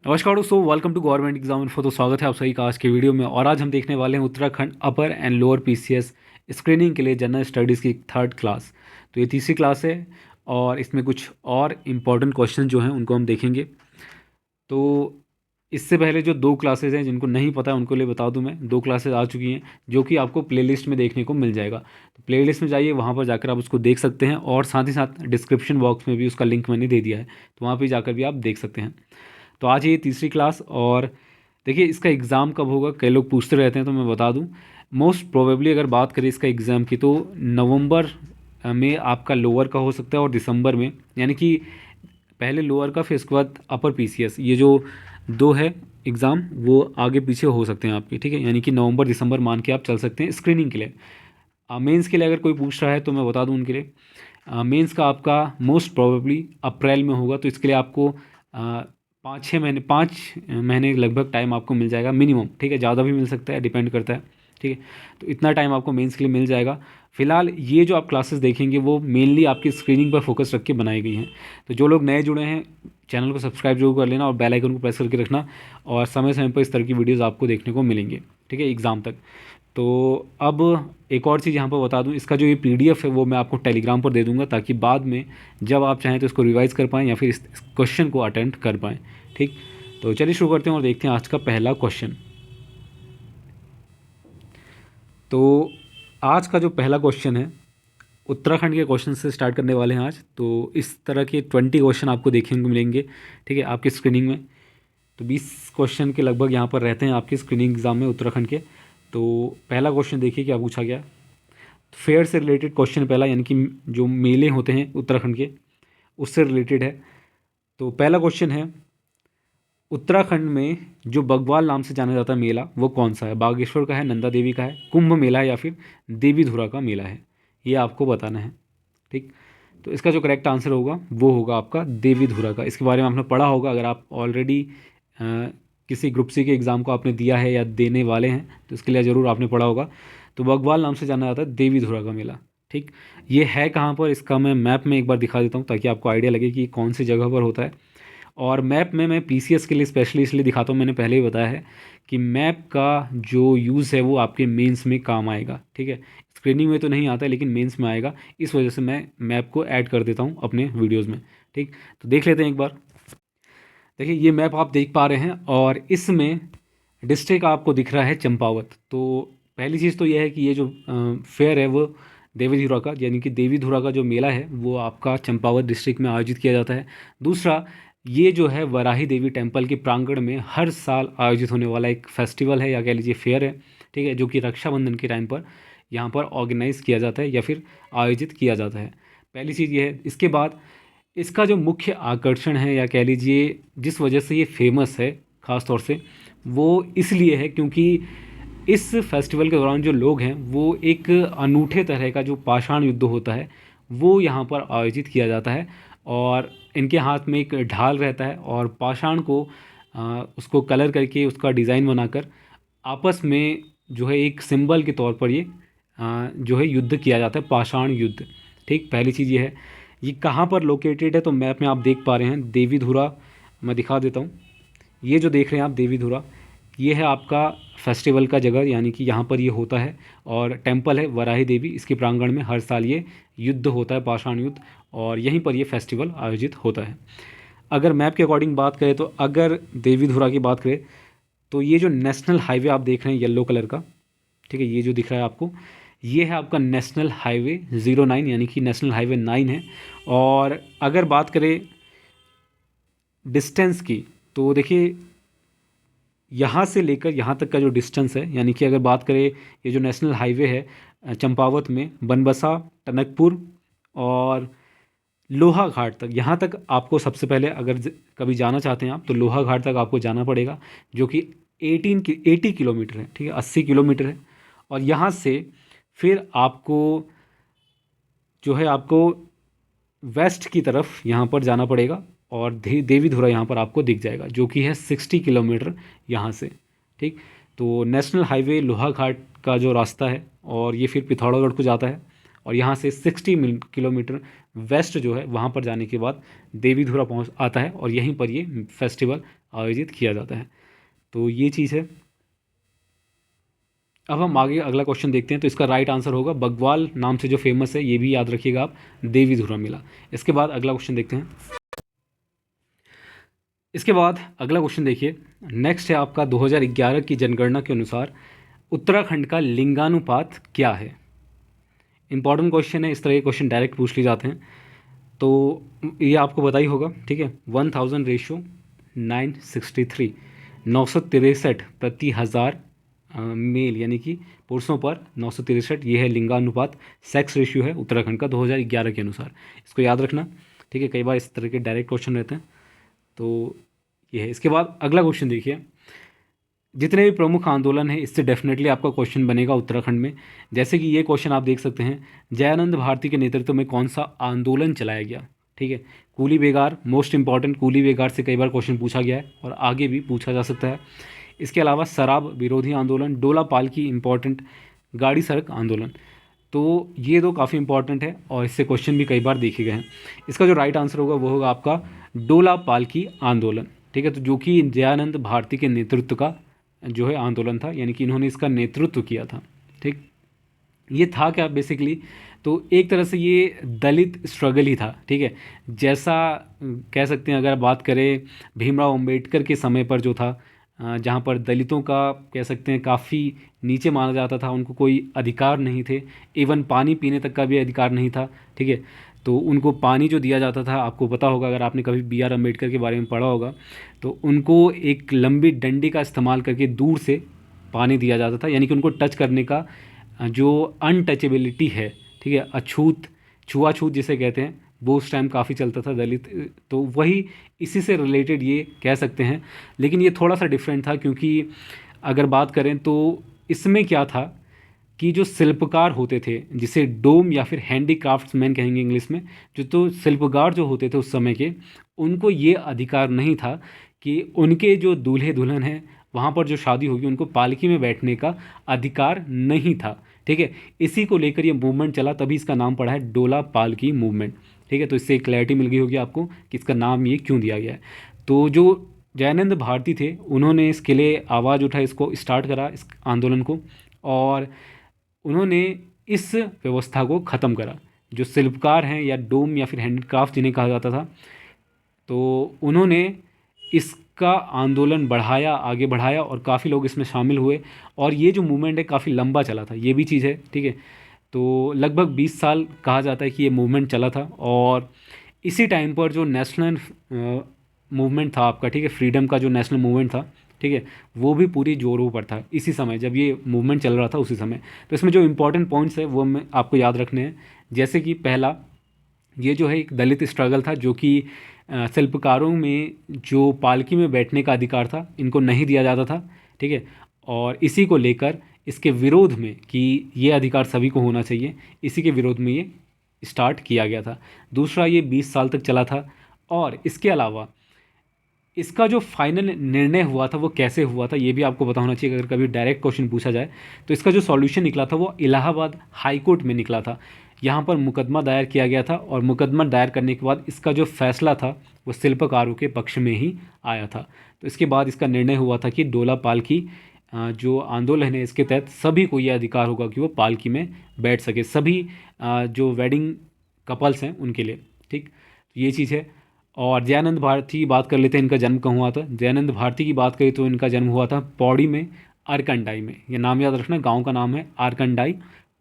नमस्कार दोस्तों, welcome to government exam info. तो स्वागत है आप सभी का आज के वीडियो में। और आज हम देखने वाले हैं उत्तराखंड अपर एंड लोअर पीसीएस स्क्रीनिंग के लिए जनरल स्टडीज़ की थर्ड क्लास। तो ये तीसरी क्लास है और इसमें कुछ और इम्पॉर्टेंट क्वेश्चन जो हैं उनको हम देखेंगे। तो इससे पहले जो दो क्लासेज हैं, जिनको नहीं पता है उनको लिए बता दूं, मैं दो क्लासेज आ चुकी हैं जो कि आपको प्लेलिस्ट में देखने को मिल जाएगा। तो प्लेलिस्ट में जाइए, वहाँ पर जाकर आप उसको देख सकते हैं और साथ ही साथ डिस्क्रिप्शन बॉक्स में भी उसका लिंक मैंने दे दिया है, तो वहाँ पर जाकर भी आप देख सकते हैं। तो आज ये तीसरी क्लास। और देखिए, इसका एग्ज़ाम कब होगा, कई लोग पूछते रहते हैं, तो मैं बता दूं, मोस्ट प्रोबेबली अगर बात करें इसका एग्ज़ाम की, तो नवंबर में आपका लोअर का हो सकता है और दिसंबर में, यानी कि पहले लोअर का फिर उसके बाद अपर पीसीएस, ये जो दो है एग्ज़ाम वो आगे पीछे हो सकते हैं आपके, ठीक है। यानी कि नवंबर दिसंबर मान के आप चल सकते हैं स्क्रीनिंग के लिए। मेंस के लिए अगर कोई पूछ रहा है तो मैं बता दूं उनके लिए, मेंस का आपका मोस्ट प्रोबेबली अप्रैल में होगा। तो इसके लिए आपको 5 महीने लगभग टाइम आपको मिल जाएगा मिनिमम, ठीक है। ज़्यादा भी मिल सकता है, डिपेंड करता है, ठीक है। तो इतना टाइम आपको मेंस के लिए मिल जाएगा। फिलहाल ये जो आप क्लासेस देखेंगे वो मेनली आपकी स्क्रीनिंग पर फोकस रख के बनाई गई हैं। तो जो लोग नए जुड़े हैं, चैनल को सब्सक्राइब जरूर कर लेना और बेल आइकन को प्रेस करके रखना, और समय समय पर इस तरह की वीडियोज़ आपको देखने को मिलेंगे, ठीक है, एग्ज़ाम तक। तो अब एक और चीज़ यहाँ पर बता दूँ, इसका जो ये पीडीएफ है वो मैं आपको टेलीग्राम पर दे दूँगा, ताकि बाद में जब आप चाहें तो इसको रिवाइज़ कर पाएँ या फिर इस क्वेश्चन को अटेम्प्ट कर पाएँ, ठीक। तो चलिए शुरू करते हैं और देखते हैं आज का पहला क्वेश्चन। तो आज का जो पहला क्वेश्चन है, उत्तराखंड के क्वेश्चन से स्टार्ट करने वाले हैं आज। तो इस तरह के 20 क्वेश्चन आपको देखने को मिलेंगे, ठीक है, आपकी स्क्रीनिंग में। तो 20 क्वेश्चन के लगभग यहाँ पर रहते हैं आपके स्क्रीनिंग एग्ज़ाम में उत्तराखंड के। तो पहला क्वेश्चन देखिए क्या पूछा गया। फेयर से रिलेटेड क्वेश्चन पहला, यानी कि जो मेले होते हैं उत्तराखंड के उससे रिलेटेड है। तो पहला क्वेश्चन है, उत्तराखंड में जो बग्वाल नाम से जाना जाता है मेला वो कौन सा है? बागेश्वर का है, नंदा देवी का है, कुंभ मेला है, या फिर देवी धुरा का मेला है? ये आपको बताना है, ठीक। तो इसका जो करेक्ट आंसर होगा वो होगा आपका देवी धुरा का। इसके बारे में आपने पढ़ा होगा, अगर आप ऑलरेडी किसी ग्रुप सी के एग्ज़ाम को आपने दिया है या देने वाले हैं तो इसके लिए ज़रूर आपने पढ़ा होगा। तो बग्वाल नाम से जाना जाता है देवी धुरा का मेला, ठीक। ये है कहाँ पर, इसका मैं मैप में एक बार दिखा देता हूँ ताकि आपको आइडिया लगे कि कौन सी जगह पर होता है। और मैप में मैं पीसीएस के लिए स्पेशली इसलिए दिखाता हूँ, मैंने पहले ही बताया है कि मैप का जो यूज़ है वो आपके मेंस में काम आएगा, ठीक है। स्क्रीनिंग में तो नहीं आता है लेकिन मेंस में आएगा, इस वजह से मैं मैप को ऐड कर देता हूँ अपने वीडियोज़ में, ठीक। तो देख लेते हैं एक बार। देखिए, ये मैप आप देख पा रहे हैं और इसमें डिस्ट्रिक्ट आपको दिख रहा है चंपावत। तो पहली चीज़ तो यह है कि ये जो फेयर है वो देवीधुरा का, यानी कि देवीधुरा का जो मेला है वो आपका चंपावत डिस्ट्रिक्ट में आयोजित किया जाता है। दूसरा, ये जो है वराही देवी टेम्पल के प्रांगण में हर साल आयोजित होने वाला एक फेस्टिवल है, या कह लीजिए फेयर है, ठीक है, जो कि रक्षाबंधन के टाइम पर यहाँ पर ऑर्गेनाइज़ किया जाता है या फिर आयोजित किया जाता है। पहली चीज़ ये है। इसके बाद इसका जो मुख्य आकर्षण है, या कह लीजिए जिस वजह से ये फेमस है ख़ास तौर से, वो इसलिए है क्योंकि इस फेस्टिवल के दौरान जो लोग हैं वो एक अनूठे तरह का जो पाषाण युद्ध होता है वो यहाँ पर आयोजित किया जाता है। और इनके हाथ में एक ढाल रहता है और पाषाण को उसको कलर करके उसका डिज़ाइन बनाकर आपस में जो है एक सिंबल के तौर पर ये जो है युद्ध किया जाता है, पाषाण युद्ध, ठीक। पहली चीज़ ये है। ये कहाँ पर लोकेटेड है, तो मैप में आप देख पा रहे हैं देवीधुरा, मैं दिखा देता हूँ। ये जो देख रहे हैं आप देवीधुरा, ये है आपका फेस्टिवल का जगह, यानी कि यहाँ पर ये होता है। और टेम्पल है वराही देवी, इसके प्रांगण में हर साल ये युद्ध होता है, पाषाण युद्ध, और यहीं पर ये फेस्टिवल आयोजित होता है। अगर मैप के अकॉर्डिंग बात करें, तो अगर देवीधुरा की बात करें तो ये जो नेशनल हाईवे आप देख रहे हैं येलो कलर का, ठीक है, ये जो दिख रहा है आपको, ये है आपका नेशनल हाईवे 09, यानी कि नेशनल हाईवे 9 है। और अगर बात करें डिस्टेंस की, तो देखिए यहाँ से लेकर यहाँ तक का जो डिस्टेंस है, यानी कि अगर बात करें ये जो नेशनल हाईवे है चंपावत में बनबसा, टनकपुर और लोहा घाट तक, यहाँ तक आपको सबसे पहले अगर कभी जाना चाहते हैं आप तो लोहा घाट तक आपको जाना पड़ेगा, जो कि 80 किलोमीटर है, ठीक है, 80 किलोमीटर है। और यहाँ से फिर आपको जो है आपको वेस्ट की तरफ यहाँ पर जाना पड़ेगा और देवीधुरा यहाँ पर आपको दिख जाएगा, जो कि है 60 किलोमीटर यहाँ से, ठीक। तो नेशनल हाईवे लोहा घाट का जो रास्ता है और ये फिर पिथौरागढ़ को जाता है, और यहाँ से 60 किलोमीटर वेस्ट जो है वहाँ पर जाने के बाद देवीधुरा पहुँच आता है और यहीं पर ये फेस्टिवल आयोजित किया जाता है। तो ये चीज़ है। अब हम आगे अगला क्वेश्चन देखते हैं। तो इसका राइट आंसर होगा बग्वाल नाम से जो फेमस है, ये भी याद रखिएगा आप, देवीधुरा मेला। इसके बाद अगला क्वेश्चन देखते हैं। इसके बाद अगला क्वेश्चन देखिए, नेक्स्ट है आपका 2011 की जनगणना के अनुसार उत्तराखंड का लिंगानुपात क्या है। इंपॉर्टेंट क्वेश्चन है, इस तरह के क्वेश्चन डायरेक्ट पूछ लिए जाते हैं। तो ये आपको पता ही होगा, ठीक है। 1000 रेशो 963, 963 प्रति हज़ार मेल, यानी कि पुरुषों पर 963, ये है लिंगानुपात, सेक्स रेशियो है उत्तराखंड का 2011 के अनुसार। इसको याद रखना, ठीक है। कई बार इस तरह के डायरेक्ट क्वेश्चन रहते हैं, तो ये है। इसके बाद अगला क्वेश्चन देखिए, जितने भी प्रमुख आंदोलन हैं इससे डेफिनेटली आपका क्वेश्चन बनेगा उत्तराखंड में। जैसे कि ये क्वेश्चन आप देख सकते हैं, जयानंद भारती के नेतृत्व में कौन सा आंदोलन चलाया गया, ठीक है। कूली बेगार, मोस्ट इंपॉर्टेंट, कूली बेगार से कई बार क्वेश्चन पूछा गया है और आगे भी पूछा जा सकता है। इसके अलावा शराब विरोधी आंदोलन, डोला पालकी इंपॉर्टेंट, गाड़ी सड़क आंदोलन। तो ये दो काफ़ी इंपॉर्टेंट है और इससे क्वेश्चन भी कई बार देखे गए हैं। इसका जो राइट आंसर होगा वो होगा आपका डोला पालकी आंदोलन, ठीक है। तो जो कि दयानंद भारती के नेतृत्व का जो है आंदोलन था, यानी कि इन्होंने इसका नेतृत्व किया था, ठीक। ये था क्या बेसिकली, तो एक तरह से ये दलित स्ट्रगल ही था, ठीक है। जैसा कह सकते हैं, अगर बात करें भीमराव अंबेडकर के समय पर जो था, जहाँ पर दलितों का कह सकते हैं काफ़ी नीचे माना जाता था, उनको कोई अधिकार नहीं थे, इवन पानी पीने तक का भी अधिकार नहीं था, ठीक है। तो उनको पानी जो दिया जाता था, आपको पता होगा अगर आपने कभी बी आर अम्बेडकर के बारे में पढ़ा होगा, तो उनको एक लंबी डंडी का इस्तेमाल करके दूर से पानी दिया जाता था, यानी कि उनको टच करने का जो अनटचेबिलिटी है, ठीक है, अछूत, छुआछूत जिसे कहते हैं, वो उस टाइम काफ़ी चलता था दलित, तो वही इसी से रिलेटेड ये कह सकते हैं। लेकिन ये थोड़ा सा डिफरेंट था, क्योंकि अगर बात करें तो इसमें क्या था कि जो शिल्पकार होते थे, जिसे डोम या फिर हैंडीक्राफ्ट्समैन कहेंगे इंग्लिश में, जो तो शिल्पकार जो होते थे उस समय के, उनको ये अधिकार नहीं था कि उनके जो दूल्हे दुल्हन हैं वहाँ पर जो शादी होगी उनको पालकी में बैठने का अधिकार नहीं था, ठीक है। इसी को लेकर ये मूवमेंट चला, तभी इसका नाम पड़ा है डोला पालकी मूवमेंट, ठीक है। तो इससे क्लैरिटी मिल गई होगी आपको कि इसका नाम ये क्यों दिया गया है। तो जो जयानंद भारती थे, उन्होंने इसके लिए आवाज़ उठाई, इसको स्टार्ट करा, इस आंदोलन को, और उन्होंने इस व्यवस्था को ख़त्म करा। जो शिल्पकार हैं या डोम या फिर हैंडीक्राफ्ट जिन्हें कहा जाता था, तो उन्होंने इसका आंदोलन बढ़ाया, आगे बढ़ाया, और काफ़ी लोग इसमें शामिल हुए, और ये जो मूवमेंट है काफ़ी लंबा चला था, ये भी चीज़ है, ठीक है। तो लगभग 20 साल कहा जाता है कि ये मूवमेंट चला था, और इसी टाइम पर जो नेशनल मूवमेंट था आपका, ठीक है, फ्रीडम का जो नेशनल मूवमेंट था, ठीक है, वो भी पूरी जोरों पर था इसी समय, जब ये मूवमेंट चल रहा था उसी समय। तो इसमें जो इंपॉर्टेंट पॉइंट्स है वो मैं आपको याद रखने हैं। जैसे कि पहला, ये जो है एक दलित स्ट्रगल था, जो कि शिल्पकारों में जो पालकी में बैठने का अधिकार था इनको नहीं दिया जाता था, ठीक है। और इसी को लेकर, इसके विरोध में कि ये अधिकार सभी को होना चाहिए, इसी के विरोध में ये स्टार्ट किया गया था। दूसरा, ये 20 साल तक चला था, और इसके अलावा इसका जो फाइनल निर्णय हुआ था वो कैसे हुआ था ये भी आपको पता होना चाहिए, अगर कभी डायरेक्ट क्वेश्चन पूछा जाए। तो इसका जो सॉल्यूशन निकला था वो इलाहाबाद हाई कोर्ट में निकला था। यहाँ पर मुकदमा दायर किया गया था, और मुकदमा दायर करने के बाद इसका जो फैसला था वो शिल्पकारों के पक्ष में ही आया था। तो इसके बाद इसका निर्णय हुआ था कि डोला पालकी जो आंदोलन है, इसके तहत सभी को ये अधिकार होगा कि वो पालकी में बैठ सके, सभी जो वेडिंग कपल्स हैं उनके लिए, ठीक। ये चीज़ है। और दयानंद भारती की बात कर लेते हैं, इनका जन्म कहाँ हुआ था। दयानंद भारती की बात करें तो इनका जन्म हुआ था पौड़ी में, आरकंडाई में। ये नाम याद रखना, गांव का नाम है आरकंडाई,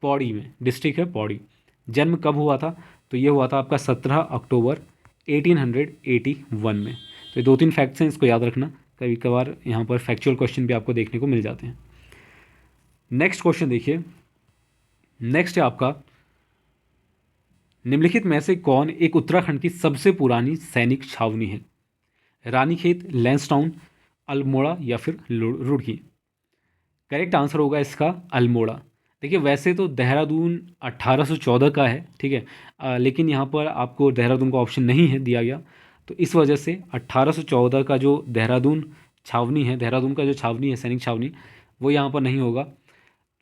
पौड़ी में, डिस्ट्रिक्ट है पौड़ी। जन्म कब हुआ था, तो ये हुआ था आपका 17 अक्टूबर 1881 में। तो ये 2-3 फैक्ट्स हैं, इसको याद रखना, कभी कभार यहाँ पर फैक्चुअल क्वेश्चन भी आपको देखने को मिल जाते हैं। नेक्स्ट क्वेश्चन देखिए, नेक्स्ट है आपका, निम्नलिखित में से कौन एक उत्तराखंड की सबसे पुरानी सैनिक छावनी है। रानीखेत, लैंसडाउन, अल्मोड़ा या फिर रुड़की। करेक्ट आंसर होगा इसका अल्मोड़ा। देखिए वैसे तो देहरादून 1814 का है, ठीक है, लेकिन यहाँ पर आपको देहरादून का ऑप्शन नहीं है दिया गया, तो इस वजह से 1814 का जो देहरादून छावनी है, देहरादून का जो छावनी है सैनिक छावनी, वो यहाँ पर नहीं होगा।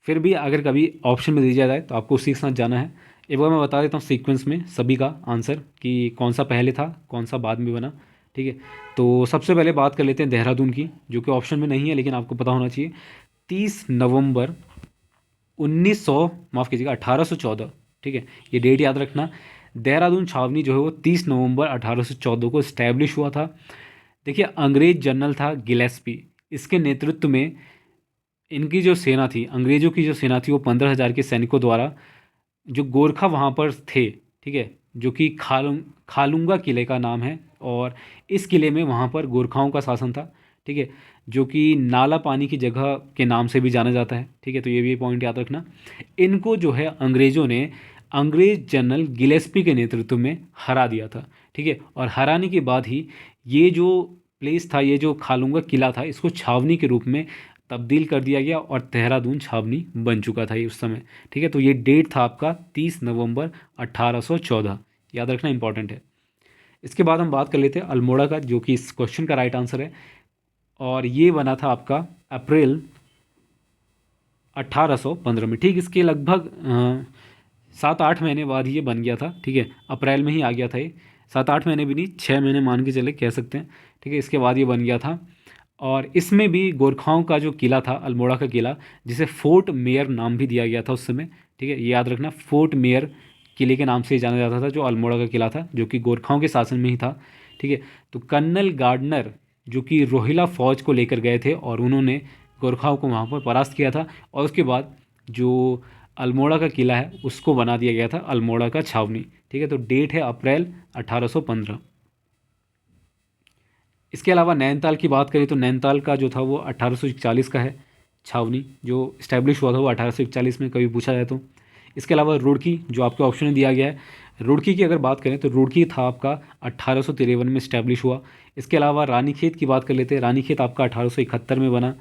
फिर भी अगर कभी ऑप्शन में दी जाए तो आपको उसी के साथ जाना है। एक बार मैं बता देता हूँ सीक्वेंस में सभी का आंसर कि कौन सा पहले था कौन सा बाद में बना। ठीक है, तो सबसे पहले बात कर लेते हैं देहरादून की, जो कि ऑप्शन में नहीं है लेकिन आपको पता होना चाहिए। 30 नवंबर 1900, माफ़ कीजिएगा 1814। ठीक है, ये डेट याद रखना। देहरादून छावनी जो है वो 30 नवंबर 1814 को इस्टेब्लिश हुआ था। देखिए, अंग्रेज जनरल था गिलेस्पी, इसके नेतृत्व में इनकी जो सेना थी, अंग्रेजों की जो सेना थी, वो 15,000 के सैनिकों द्वारा, जो गोरखा वहाँ पर थे, ठीक है, जो कि खालूंगा किले का नाम है, और इस किले में वहाँ पर गोरखाओं का शासन था। ठीक है, जो कि नाला पानी की जगह के नाम से भी जाना जाता है। ठीक है, तो ये भी पॉइंट याद रखना। इनको जो है अंग्रेज़ों ने अंग्रेज जनरल गिलेस्पी के नेतृत्व में हरा दिया था। ठीक है, और हराने के बाद ही ये जो प्लेस था, ये जो खालूंगा किला था, इसको छावनी के रूप में तब्दील कर दिया गया और देहरादून छावनी बन चुका था ये उस समय। ठीक है, तो ये डेट था आपका 30 नवंबर 1814, याद रखना इंपॉर्टेंट है। इसके बाद हम बात कर लेते हैं अल्मोड़ा का, जो कि इस क्वेश्चन का राइट आंसर है, और ये बना था आपका अप्रैल 1815 में। ठीक, इसके लगभग 7-8 महीने बाद ये बन गया था। ठीक है, अप्रैल में ही आ गया था ये, 7-8 महीने भी नहीं, 6 महीने मान के चले कह सकते हैं। ठीक है, इसके बाद ये बन गया था, और इसमें भी गोरखाओं का जो किला था, अल्मोड़ा का किला, जिसे फोर्ट मेयर नाम भी दिया गया था उस समय। ठीक है, ये याद रखना, फोर्ट मेयर किले के नाम से ही जाना जाता था जो अल्मोड़ा का किला था, जो कि गोरखाओं के शासन में ही था। ठीक है, तो कर्नल गार्डनर जो कि रोहिला फ़ौज को लेकर गए थे, और उन्होंने गोरखाओं को वहाँ पर परास्त किया था, और उसके बाद जो अल्मोड़ा का किला है उसको बना दिया गया था अल्मोड़ा का छावनी। ठीक है, तो डेट है अप्रैल 1815। इसके अलावा नैनीताल की बात करें तो नैनीताल का जो था वो 1841 का है छावनी, जो इस्टेब्लिश हुआ था वो 1841 में, कभी पूछा जाए तो। इसके अलावा रुड़की, जो आपके ऑप्शन में दिया गया है, रुड़की की अगर बात करें तो रुड़की था आपका 1853 में इस्टेब्लिश हुआ। इसके अलावा रानीखेत की बात कर लेते हैं, रानीखेत आपका 1871 में बना,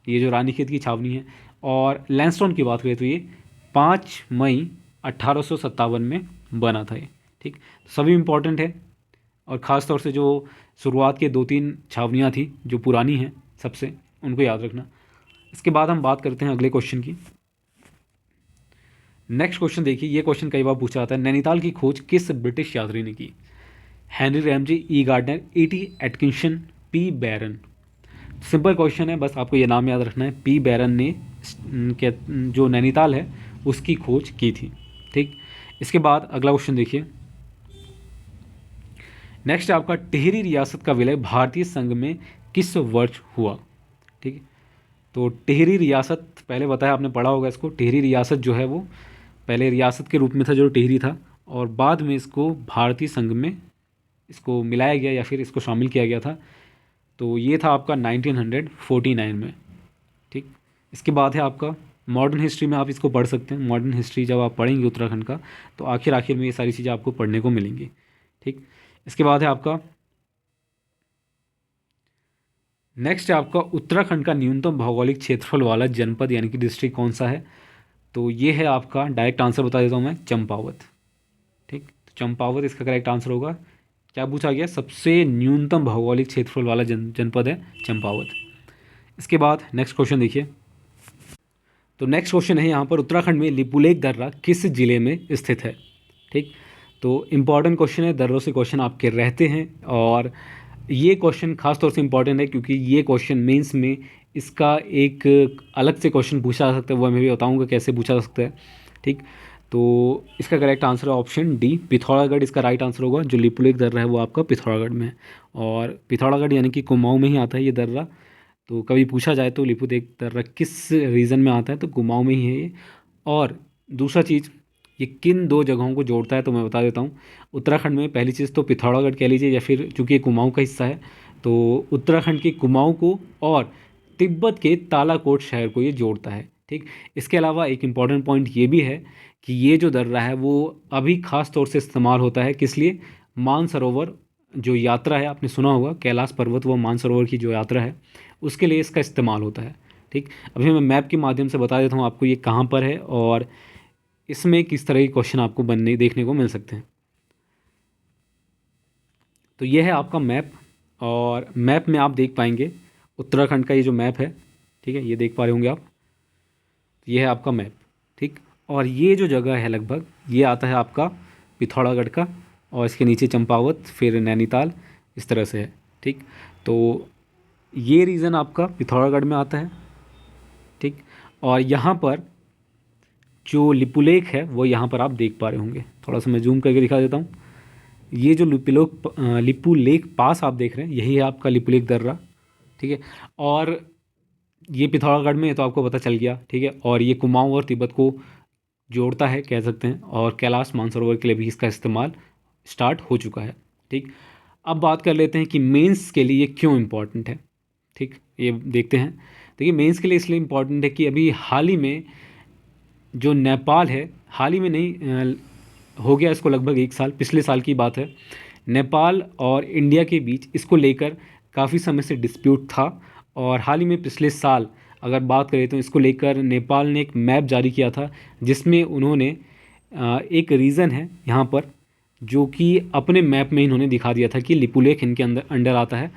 ये जो रानीखेत की छावनी है। और लैंसडाउन की बात करें तो ये 5 मई 1857 में बना था ये। ठीक, सभी इम्पॉर्टेंट है, और ख़ास तौर से जो शुरुआत के 2-3 छावनियाँ थी जो पुरानी हैं सबसे, उनको याद रखना। इसके बाद हम बात करते हैं अगले क्वेश्चन की। नेक्स्ट क्वेश्चन देखिए, ये क्वेश्चन कई बार पूछा जाता है, नैनीताल की खोज किस ब्रिटिश यात्री ने की? Henry Ramsay, E Gardner, E T Atkinson, P Barron. Simple question है, बस आपको ये नाम याद रखना है। पी बैरन ने जो नैनीताल है उसकी खोज की थी। ठीक, इसके बाद अगला क्वेश्चन देखिए। नेक्स्ट है आपका, टिहरी रियासत का विलय भारतीय संघ में किस वर्ष हुआ? ठीक है, तो टिहरी रियासत, पहले बताया आपने, पढ़ा होगा इसको। टिहरी रियासत जो है वो पहले रियासत के रूप में था जो टिहरी था, और बाद में इसको भारतीय संघ में इसको मिलाया गया या फिर इसको शामिल किया गया था। तो ये था आपका 1949 में। ठीक, इसके बाद है आपका मॉडर्न हिस्ट्री में, आप इसको पढ़ सकते हैं। मॉडर्न हिस्ट्री जब आप पढ़ेंगे उत्तराखंड का, तो आखिर आखिर में ये सारी चीज़ें आपको पढ़ने को मिलेंगी। ठीक, इसके बाद है आपका नेक्स्ट है आपका, उत्तराखंड का न्यूनतम भौगोलिक क्षेत्रफल वाला जनपद यानी कि डिस्ट्रिक्ट कौन सा है? तो ये है आपका, डायरेक्ट आंसर बता देता हूँ मैं, चंपावत। ठीक, तो चंपावत इसका करेक्ट आंसर होगा। क्या पूछा गया? सबसे न्यूनतम भौगोलिक क्षेत्रफल वाला जनपद है चंपावत। इसके बाद नेक्स्ट क्वेश्चन देखिए। तो नेक्स्ट क्वेश्चन है यहाँ पर, उत्तराखंड में लिपुलेख दर्रा किस जिले में स्थित है? ठीक, तो इम्पॉर्टेंट क्वेश्चन है, दर्रों से क्वेश्चन आपके रहते हैं, और ये क्वेश्चन खास तौर से इम्पॉर्टेंट है क्योंकि ये क्वेश्चन मेंस में इसका एक अलग से क्वेश्चन पूछा जा सकता है, वो मैं भी बताऊंगा कैसे पूछा जा सकता है। ठीक, तो इसका करेक्ट आंसर है ऑप्शन डी, पिथौरागढ़ इसका राइट आंसर होगा। जो लिपुलेख दर्रा है वो आपका पिथौरागढ़ में है, और पिथौरागढ़ यानी कि कुमाऊं में ही आता है ये दर्रा। तो कभी पूछा जाए तो लिपुलेख दर्रा किस रीजन में आता है, तो कुमाऊं में ही है ये। और दूसरा चीज़, ये किन 2 जगहों को जोड़ता है तो मैं बता देता हूँ। उत्तराखंड में पहली चीज़ तो पिथौरागढ़ कह लीजिए, या फिर चूँकि ये कुमाऊं का हिस्सा है, तो उत्तराखंड के कुमाऊं को और तिब्बत के तालाकोट शहर को ये जोड़ता है। ठीक, इसके अलावा एक इम्पॉर्टेंट पॉइंट ये भी है कि ये जो दर्रा है वो अभी ख़ास तौर से इस्तेमाल होता है, किस लिए? मानसरोवर जो यात्रा है, आपने सुना होगा कैलाश पर्वत व मानसरोवर की जो यात्रा है, उसके लिए इसका इस्तेमाल होता है। ठीक, अभी मैं मैप के माध्यम से बता देता हूँ आपको ये कहाँ पर है, और इसमें किस तरह के क्वेश्चन आपको बनने देखने को मिल सकते हैं। तो ये है आपका मैप, और मैप में आप देख पाएंगे उत्तराखंड का ये जो मैप है, ठीक है, ये देख पा रहे होंगे आप। ये है आपका मैप। ठीक, और ये जो जगह है लगभग ये आता है आपका पिथौरागढ़ का, और इसके नीचे चंपावत, फिर नैनीताल, इस तरह से है। ठीक, तो ये रीज़न आपका पिथौरागढ़ में आता है। ठीक, और यहाँ पर जो लिपुलेख है वो यहाँ पर आप देख पा रहे होंगे, थोड़ा सा मैं जूम करके दिखा देता हूँ। ये जो लिपुलेख पास आप देख रहे हैं यही है आपका लिपुलेख दर्रा। ठीक है, और ये पिथौरागढ़ में है तो आपको पता चल गया। ठीक है, और ये कुमाऊं और तिब्बत को जोड़ता है कह सकते हैं, और कैलाश मानसरोवर के लिए भी इसका इस्तेमाल स्टार्ट हो चुका है। ठीक, अब बात कर लेते हैं कि मेंस के लिए ये क्यों इम्पोर्टेंट है। ठीक, ये देखते हैं। देखिए, मेंस के लिए इसलिए इम्पोर्टेंट है कि अभी हाल ही में जो नेपाल है, हाल ही में नहीं हो गया इसको लगभग 1 साल, पिछले साल की बात है, नेपाल और इंडिया के बीच इसको लेकर काफ़ी समय से डिस्प्यूट था। और हाल ही में पिछले साल अगर बात करें तो इसको लेकर नेपाल ने एक मैप जारी किया था, जिसमें उन्होंने एक रीज़न है यहाँ पर जो कि अपने मैप में इन्होंने दिखा दिया था कि लिपुलेख इनके अंडर आता है।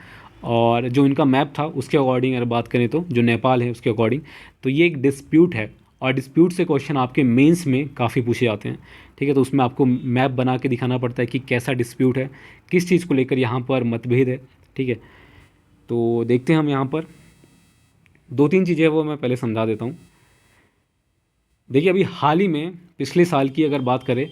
और जो इनका मैप था उसके अकॉर्डिंग अगर बात करें तो जो नेपाल है उसके अकॉर्डिंग, तो ये एक डिस्प्यूट है, और डिस्प्यूट से क्वेश्चन आपके मेंस में काफ़ी पूछे जाते हैं। ठीक है, तो उसमें आपको मैप बना के दिखाना पड़ता है कि कैसा डिस्प्यूट है, किस चीज़ को लेकर यहाँ पर मतभेद है। ठीक है, तो देखते हैं हम यहाँ पर 2-3 चीज़ें वो मैं पहले समझा देता हूँ। देखिए, अभी हाल ही में पिछले साल की अगर बात करें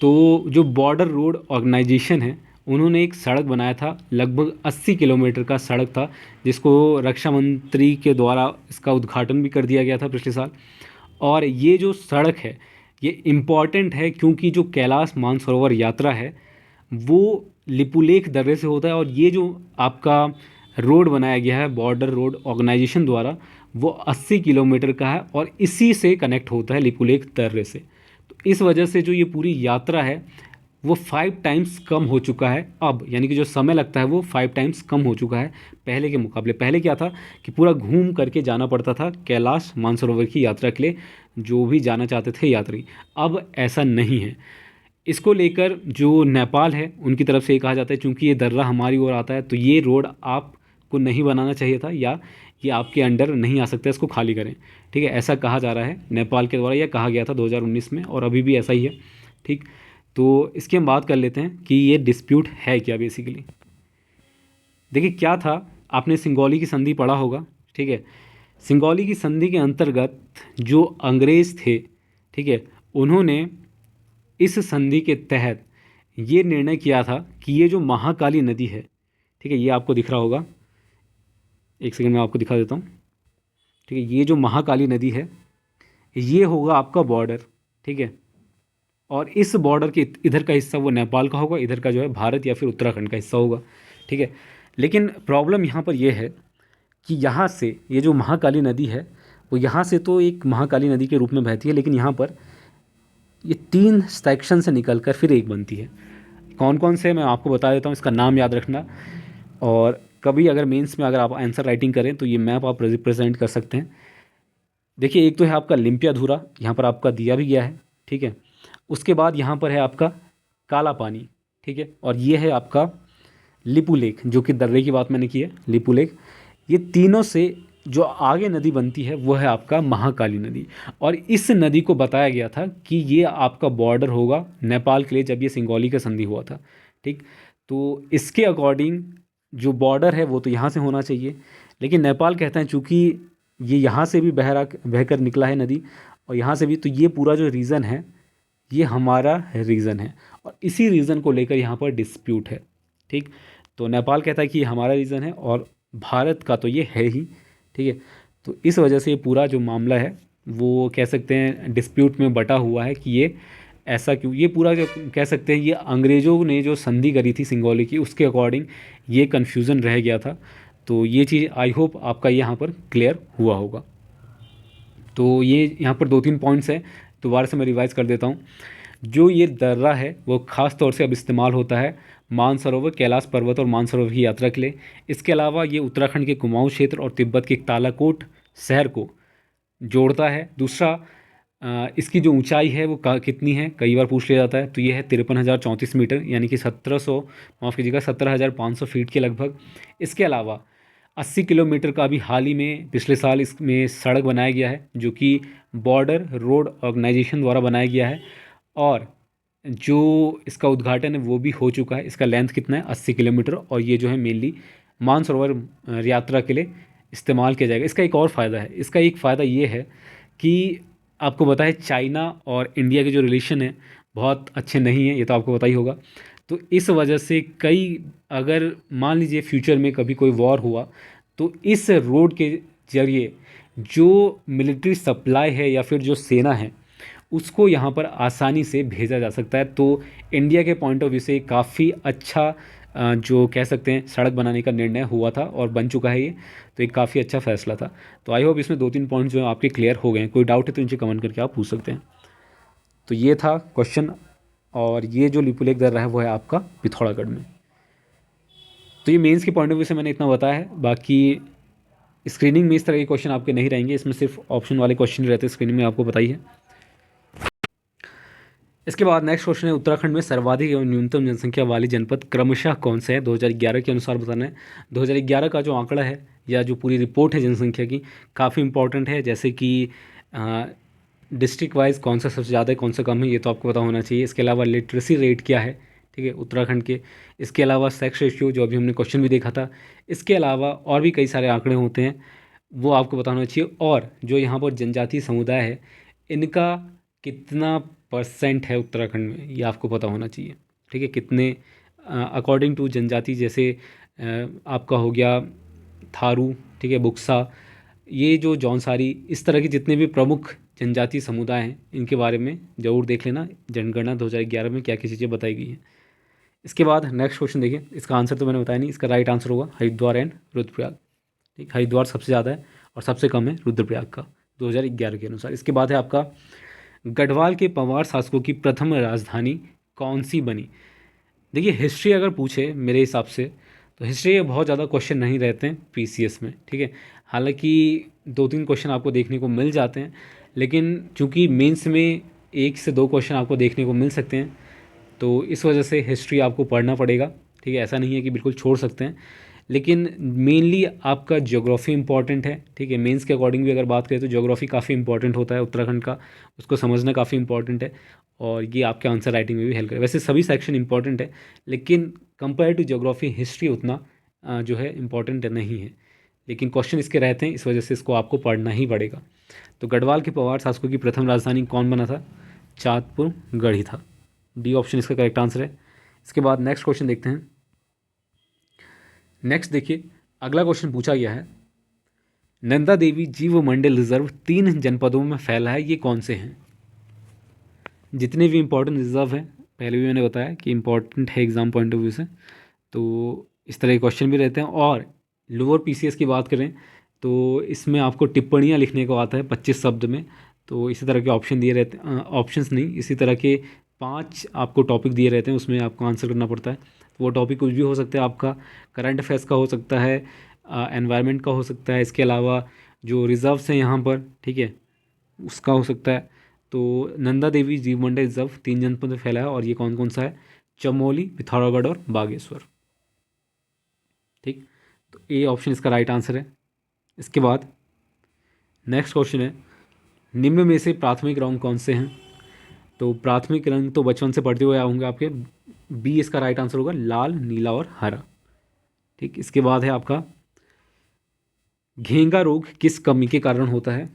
तो जो बॉर्डर रोड ऑर्गेनाइजेशन है उन्होंने एक सड़क बनाया था, लगभग 80 किलोमीटर का सड़क था, जिसको रक्षा मंत्री के द्वारा इसका उद्घाटन भी कर दिया गया था पिछले साल। और ये जो सड़क है ये इम्पॉर्टेंट है क्योंकि जो कैलाश मानसरोवर यात्रा है वो लिपुलेख दर्रे से होता है, और ये जो आपका रोड बनाया गया है बॉर्डर रोड ऑर्गेनाइजेशन द्वारा वो 80 किलोमीटर का है, और इसी से कनेक्ट होता है लिपुलेख दर्रे से। तो इस वजह से जो ये पूरी यात्रा है वो 5 टाइम्स कम हो चुका है अब, यानी कि जो समय लगता है वो 5 टाइम्स कम हो चुका है पहले के मुकाबले। पहले क्या था कि पूरा घूम करके जाना पड़ता था कैलाश मानसरोवर की यात्रा के लिए, जो भी जाना चाहते थे यात्री। अब ऐसा नहीं है। इसको लेकर जो नेपाल है उनकी तरफ से ये कहा जाता है चूँकि ये दर्रा हमारी ओर आता है तो ये रोड आपको नहीं बनाना चाहिए था, या ये आपके अंडर नहीं आ सकता, इसको खाली करें। ठीक है, ऐसा कहा जा रहा है नेपाल के द्वारा, यह कहा गया था 2019 में, और अभी भी ऐसा ही है। ठीक, तो इसकी हम बात कर लेते हैं कि ये डिस्प्यूट है क्या बेसिकली। देखिए, क्या था, आपने सिंगौली की संधि पढ़ा होगा। ठीक है, सिंगौली की संधि के अंतर्गत जो अंग्रेज़ थे, ठीक है, उन्होंने इस संधि के तहत ये निर्णय किया था कि ये जो महाकाली नदी है, ठीक है, ये आपको दिख रहा होगा, एक सेकंड में आपको दिखा देता हूँ। ठीक है, ये जो महाकाली नदी है ये होगा आपका बॉर्डर। ठीक है, और इस बॉर्डर के इधर का हिस्सा वो नेपाल का होगा, इधर का जो है भारत या फिर उत्तराखंड का हिस्सा होगा। ठीक है, लेकिन प्रॉब्लम यहाँ पर ये है कि यहाँ से ये जो महाकाली नदी है वो यहाँ से तो एक महाकाली नदी के रूप में बहती है, लेकिन यहाँ पर ये 3 सेक्शन से निकल कर फिर एक बनती है। कौन कौन से मैं आपको बता देता हूँ, इसका नाम याद रखना, और कभी अगर मेंस में अगर आप आंसर राइटिंग करें तो ये मैप आप रिप्रेजेंट कर सकते हैं। देखिए, एक तो है आपका लिम्पियाधुरा, यहाँ पर आपका दिया भी गया है। ठीक है, उसके बाद यहाँ पर है आपका काला पानी। ठीक है, और ये है आपका लिपुलेख, जो कि दर्रे की बात मैंने की है, लिपुलेख। ये तीनों से जो आगे नदी बनती है वो है आपका महाकाली नदी, और इस नदी को बताया गया था कि ये आपका बॉर्डर होगा नेपाल के लिए जब ये सिंगौली का संधि हुआ था। ठीक, तो इसके अकॉर्डिंग जो बॉर्डर है वो तो यहाँ से होना चाहिए, लेकिन नेपाल कहता है चूँकि ये यहाँ से भी बहकर निकला है नदी, और यहाँ से भी, तो ये पूरा जो रीज़न है ये हमारा रीज़न है, और इसी रीज़न को लेकर यहाँ पर डिस्प्यूट है। ठीक, तो नेपाल कहता है कि ये हमारा रीज़न है और भारत का तो ये है ही। ठीक है, तो इस वजह से ये पूरा जो मामला है वो कह सकते हैं डिस्प्यूट में बटा हुआ है कि ये ऐसा क्यों, ये पूरा जो कह सकते हैं ये अंग्रेज़ों ने जो संधि करी थी सिंगौली की उसके अकॉर्डिंग ये कन्फ्यूज़न रह गया था। तो ये चीज़ आई होप आपका यहाँ पर क्लियर हुआ होगा। तो ये यहाँ पर 2-3 पॉइंट्स हैं, दोबारा से मैं रिवाइज़ कर देता हूँ। जो ये दर्रा है वो ख़ास तौर से अब इस्तेमाल होता है मानसरोवर, कैलाश पर्वत और मानसरोवर की यात्रा के लिए। इसके अलावा ये उत्तराखंड के कुमाऊं क्षेत्र और तिब्बत के तालाकोट शहर को जोड़ता है। दूसरा, इसकी जो ऊंचाई है वो कितनी है, कई बार पूछ लिया जाता है, तो ये है 53,034 मीटर, यानी कि 1700, माफ़ कीजिएगा, 17,500 फीट के लगभग। इसके अलावा 80 किलोमीटर का अभी हाल ही में पिछले साल इसमें सड़क बनाया गया है, जो कि बॉर्डर रोड ऑर्गेनाइजेशन द्वारा बनाया गया है। और जो इसका उद्घाटन है वो भी हो चुका है। इसका लेंथ कितना है? 80 किलोमीटर। और ये जो है मेनली मानसरोवर यात्रा के लिए इस्तेमाल किया जाएगा। इसका एक और फ़ायदा है, इसका एक फ़ायदा ये है कि आपको पता है चाइना और इंडिया के जो रिलेशन है बहुत अच्छे नहीं हैं, ये तो आपको पता ही होगा। तो इस वजह से कई, अगर मान लीजिए फ्यूचर में कभी कोई वॉर हुआ, तो इस रोड के जरिए जो मिलिट्री सप्लाई है या फिर जो सेना है उसको यहाँ पर आसानी से भेजा जा सकता है। तो इंडिया के पॉइंट ऑफ व्यू से काफ़ी अच्छा जो कह सकते हैं सड़क बनाने का निर्णय हुआ था और बन चुका है ये। तो एक काफ़ी अच्छा फैसला था। तो आई होप इसमें 2-3 पॉइंट जो है आपके क्लियर हो गए हैं। कोई डाउट है तो नीचे कमेंट करके आप पूछ सकते हैं। तो ये था क्वेश्चन। और ये जो लिपु लेक दर्रा है वो है आपका पिथौरागढ़ में। तो ये मेंस के पॉइंट ऑफ व्यू से मैंने इतना बताया है। बाकी स्क्रीनिंग में इस तरह के क्वेश्चन आपके नहीं रहेंगे, इसमें सिर्फ ऑप्शन वाले क्वेश्चन रहते हैं स्क्रीनिंग में, आपको पता ही है। इसके बाद नेक्स्ट क्वेश्चन है, उत्तराखंड में सर्वाधिक एवं न्यूनतम जनसंख्या वाली जनपद क्रमशः कौन से हैं? 2011 के अनुसार बताना है। 2011 का जो आंकड़ा है या जो पूरी रिपोर्ट है जनसंख्या की, काफ़ी इंपॉर्टेंट है। जैसे कि डिस्ट्रिक्ट वाइज कौन सा सबसे ज़्यादा है, कौन सा कम है, ये तो आपको पता होना चाहिए। इसके अलावा लिटरेसी रेट क्या है, ठीक है, उत्तराखंड के। इसके अलावा सेक्स रेशियो, जो अभी हमने क्वेश्चन भी देखा था। इसके अलावा और भी कई सारे आंकड़े होते हैं, वो आपको पता होना चाहिए। और जो यहाँ पर जनजातीय समुदाय है, इनका कितना परसेंट है उत्तराखंड में, ये आपको पता होना चाहिए। ठीक है, कितने अकॉर्डिंग टू जनजाति, जैसे आपका हो गया थारू, ठीक है, बुक्सा, ये जो जौनसारी, इस तरह के जितने भी प्रमुख जनजातीय समुदाय हैं, इनके बारे में ज़रूर देख लेना जनगणना 2011 में क्या क्या चीज़ें बताई गई हैं। इसके बाद नेक्स्ट क्वेश्चन देखिए। इसका आंसर तो मैंने बताया नहीं, इसका राइट आंसर होगा हरिद्वार एंड रुद्रप्रयाग। ठीक, हरिद्वार सबसे ज़्यादा है और सबसे कम है रुद्रप्रयाग का 2011 के अनुसार। इसके बाद है आपका गढ़वाल के पंवार शासकों की प्रथम राजधानी कौन सी बनी? देखिए, हिस्ट्री अगर पूछे मेरे हिसाब से तो हिस्ट्री के बहुत ज़्यादा क्वेश्चन नहीं रहते हैं पीसीएस में, ठीक है। हालांकि 2-3 क्वेश्चन आपको देखने को मिल जाते हैं, लेकिन चूंकि मेंस में 1 से 2 क्वेश्चन आपको देखने को मिल सकते हैं, तो इस वजह से हिस्ट्री आपको पढ़ना पड़ेगा। ठीक है, ऐसा नहीं है कि बिल्कुल छोड़ सकते हैं, लेकिन मेनली आपका ज्योग्राफी इंपॉर्टेंट है। ठीक है, मेंस के अकॉर्डिंग भी अगर बात करें तो ज्योग्राफी काफ़ी इंपॉर्टेंट होता है उत्तराखंड का, उसको समझना काफ़ी इंपॉर्टेंट है। और ये आपके आंसर राइटिंग में भी हेल्प करेगा। वैसे सभी सेक्शन इंपॉर्टेंट है, लेकिन कंपेयर टू ज्योग्राफी हिस्ट्री उतना जो है इम्पॉर्टेंट नहीं है। लेकिन क्वेश्चन इसके रहते हैं, इस वजह से इसको आपको पढ़ना ही पड़ेगा। तो गढ़वाल के पवार शासकों की प्रथम राजधानी कौन बना था? चाँदपुर गढ़ी था। डी ऑप्शन इसका करेक्ट आंसर है। इसके बाद नेक्स्ट क्वेश्चन देखते हैं। नेक्स्ट देखिए, अगला क्वेश्चन पूछा गया है, नंदा देवी जीव मंडल रिजर्व 3 जनपदों में फैला है, ये कौन से हैं? जितने भी इंपॉर्टेंट रिजर्व हैं, पहले भी मैंने बताया कि इंपॉर्टेंट है एग्जाम पॉइंट ऑफ व्यू से, तो इस तरह के क्वेश्चन भी रहते हैं। और लोअर पीसीएस की बात करें तो इसमें आपको टिप्पणियाँ लिखने को आता है 25 शब्द में। तो इसी तरह के ऑप्शन दिए रहते हैं, ऑप्शंस नहीं, इसी तरह के 5 आपको टॉपिक दिए रहते हैं, उसमें आपको आंसर करना पड़ता है। तो वो टॉपिक कुछ भी हो सकता है, आपका करंट अफेयर्स का हो सकता है, एनवायरनमेंट का हो सकता है, इसके अलावा जो रिजर्व्स हैं यहाँ पर, ठीक है, उसका हो सकता है। तो नंदा देवी जीवमंडल रिजर्व 3 जनपद में फैला है, और ये कौन कौन सा है? चमोली, पिथौरागढ़ और बागेश्वर। ठीक, तो ए ऑप्शन इसका राइट आंसर है। इसके बाद नेक्स्ट क्वेश्चन है, निम्न में से प्राथमिक रंग कौन से हैं? तो प्राथमिक रंग तो बचपन से पढ़ते हुए आए होंगे आपके, बी इसका राइट आंसर होगा, लाल, नीला और हरा। ठीक, इसके बाद है आपका घेंगा रोग किस कमी के कारण होता है?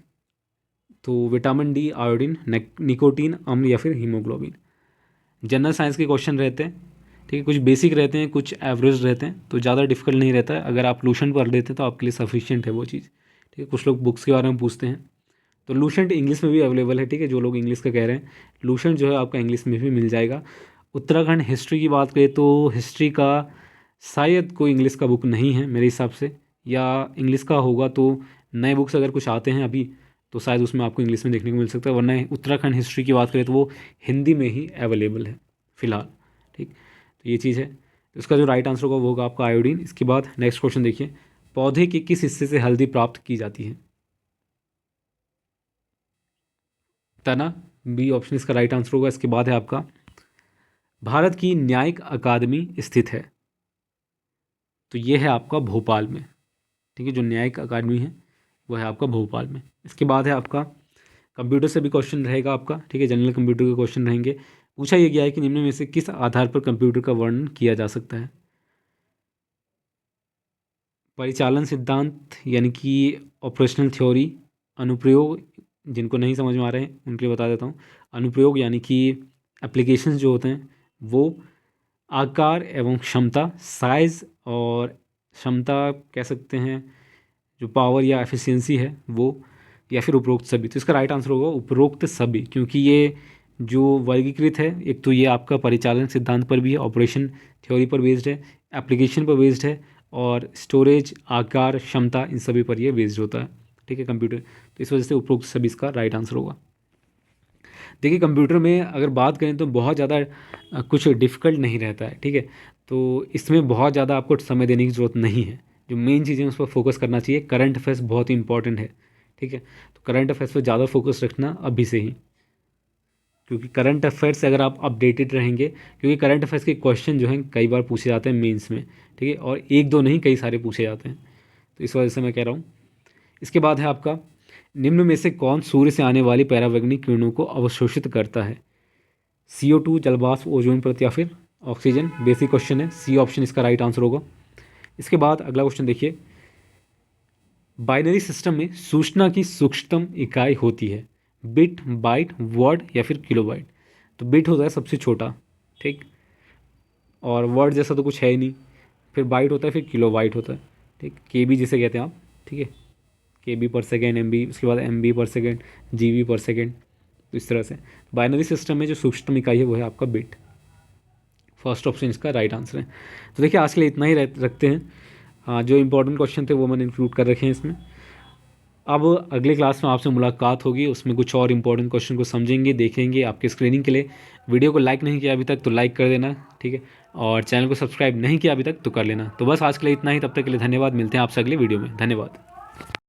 तो विटामिन डी, आयोडीन, निकोटीन, अम्ल या फिर हीमोग्लोबिन। जनरल साइंस के क्वेश्चन रहते हैं, ठीक है, कुछ बेसिक रहते हैं, कुछ एवरेज रहते हैं, तो ज़्यादा डिफिकल्ट नहीं रहता है। अगर आप लूसेंट पढ़ लेते हैं तो आपके लिए सफिशिएंट है वो चीज़। ठीक है, कुछ लोग बुक्स के बारे में पूछते हैं, तो लूसेंट इंग्लिश में भी अवेलेबल है। ठीक है, जो लोग इंग्लिश का कह रहे हैं, लूसेंट जो है आपका इंग्लिश में भी मिल जाएगा। उत्तराखंड हिस्ट्री की बात करें तो हिस्ट्री का शायद कोई इंग्लिश का बुक नहीं है मेरे हिसाब से, या इंग्लिश का होगा तो नए बुक्स अगर कुछ आते हैं अभी तो शायद उसमें आपको इंग्लिश में देखने को मिल सकता है, वरना उत्तराखंड हिस्ट्री की बात करें तो वो हिंदी में ही अवेलेबल है फ़िलहाल। ठीक, तो ये चीज़ है। तो इसका जो राइट आंसर होगा वो होगा आपका आयोडीन। इसके बाद नेक्स्ट क्वेश्चन देखिए, पौधे के किस हिस्से से हल्दी प्राप्त की जाती है? तना, बी ऑप्शन इसका राइट आंसर होगा। इसके बाद है आपका, भारत की न्यायिक अकादमी स्थित है, तो ये है आपका भोपाल में। ठीक है, जो न्यायिक अकादमी है वो है आपका भोपाल में। इसके बाद है आपका कंप्यूटर से भी क्वेश्चन रहेगा आपका, ठीक है, जनरल कंप्यूटर के क्वेश्चन रहेंगे। पूछा ये गया है कि निम्न में से किस आधार पर कंप्यूटर का वर्णन किया जा सकता है। परिचालन सिद्धांत यानी कि ऑपरेशनल थ्योरी, अनुप्रयोग जिनको नहीं समझ में आ रहे हैं उनके लिए बता देता हूँ। अनुप्रयोग यानी कि एप्लीकेशंस जो होते हैं वो, आकार एवं क्षमता, साइज और क्षमता कह सकते हैं, जो पावर या एफिशिएंसी है वो, या फिर उपरोक्त सभी। तो इसका राइट आंसर होगा उपरोक्त सभी, क्योंकि ये जो वर्गीकृत है, एक तो ये आपका परिचालन सिद्धांत पर भी है, ऑपरेशन थ्योरी पर बेस्ड है, एप्लीकेशन पर बेस्ड है, और स्टोरेज, आकार, क्षमता, इन सभी पर ये बेस्ड होता है, ठीक है, कंप्यूटर। तो इस वजह से उपरोक्त सभी इसका राइट आंसर होगा। देखिए कंप्यूटर में अगर बात करें तो बहुत ज़्यादा कुछ डिफ़िकल्ट नहीं रहता है, ठीक है, तो इसमें बहुत ज़्यादा आपको समय देने की ज़रूरत नहीं है। जो मेन चीज़ें उस पर फोकस करना चाहिए। करंट अफेयर्स बहुत ही इंपॉर्टेंट है, ठीक है, तो करंट अफेयर्स पर ज़्यादा फोकस रखना अभी से ही, क्योंकि करंट अफेयर्स से अगर आप अपडेटेड रहेंगे, क्योंकि करंट अफेयर्स के क्वेश्चन जो हैं कई बार पूछे जाते हैं मेंस में, ठीक है, और एक दो नहीं कई सारे पूछे जाते हैं, तो इस वजह से मैं कह रहा हूँ। इसके बाद है आपका निम्न में से कौन सूर्य से आने वाली परावैंगनिक किरणों को अवशोषित करता है। CO2, जलवाष्प, ओजोन परत या फिर ऑक्सीजन। बेसिक क्वेश्चन है, सी ऑप्शन इसका राइट आंसर होगा। इसके बाद अगला क्वेश्चन देखिए, बाइनरी सिस्टम में सूचना की सूक्ष्मतम इकाई होती है, बिट, बाइट, वर्ड या फिर किलोबाइट। तो बिट होता है सबसे छोटा, ठीक, और वर्ड जैसा तो कुछ है ही नहीं, फिर बाइट होता है, फिर किलोबाइट होता है, ठीक, KB जिसे कहते हैं आप, ठीक है, KB पर सेकेंड, MB, उसके बाद MB पर सेकेंड, GB पर सेकेंड। तो इस तरह से बाइनरी सिस्टम में जो सूक्ष्मतम इकाई है वो है आपका बिट। फर्स्ट ऑप्शन इसका राइट आंसर है। तो देखिए आज के लिए इतना ही रखते हैं। जो इंपॉर्टेंट क्वेश्चन थे वो मैंने इंक्लूड कर रखे हैं इसमें। अब अगले क्लास में आपसे मुलाकात होगी, उसमें कुछ और इंपॉर्टेंट क्वेश्चन को समझेंगे, देखेंगे आपके स्क्रीनिंग के लिए। वीडियो को लाइक नहीं किया अभी तक तो लाइक कर देना, ठीक है, और चैनल को सब्सक्राइब नहीं किया अभी तक तो कर लेना। तो बस आज के लिए इतना ही, तब तक के लिए धन्यवाद। मिलते हैं आपसे अगले वीडियो में। धन्यवाद।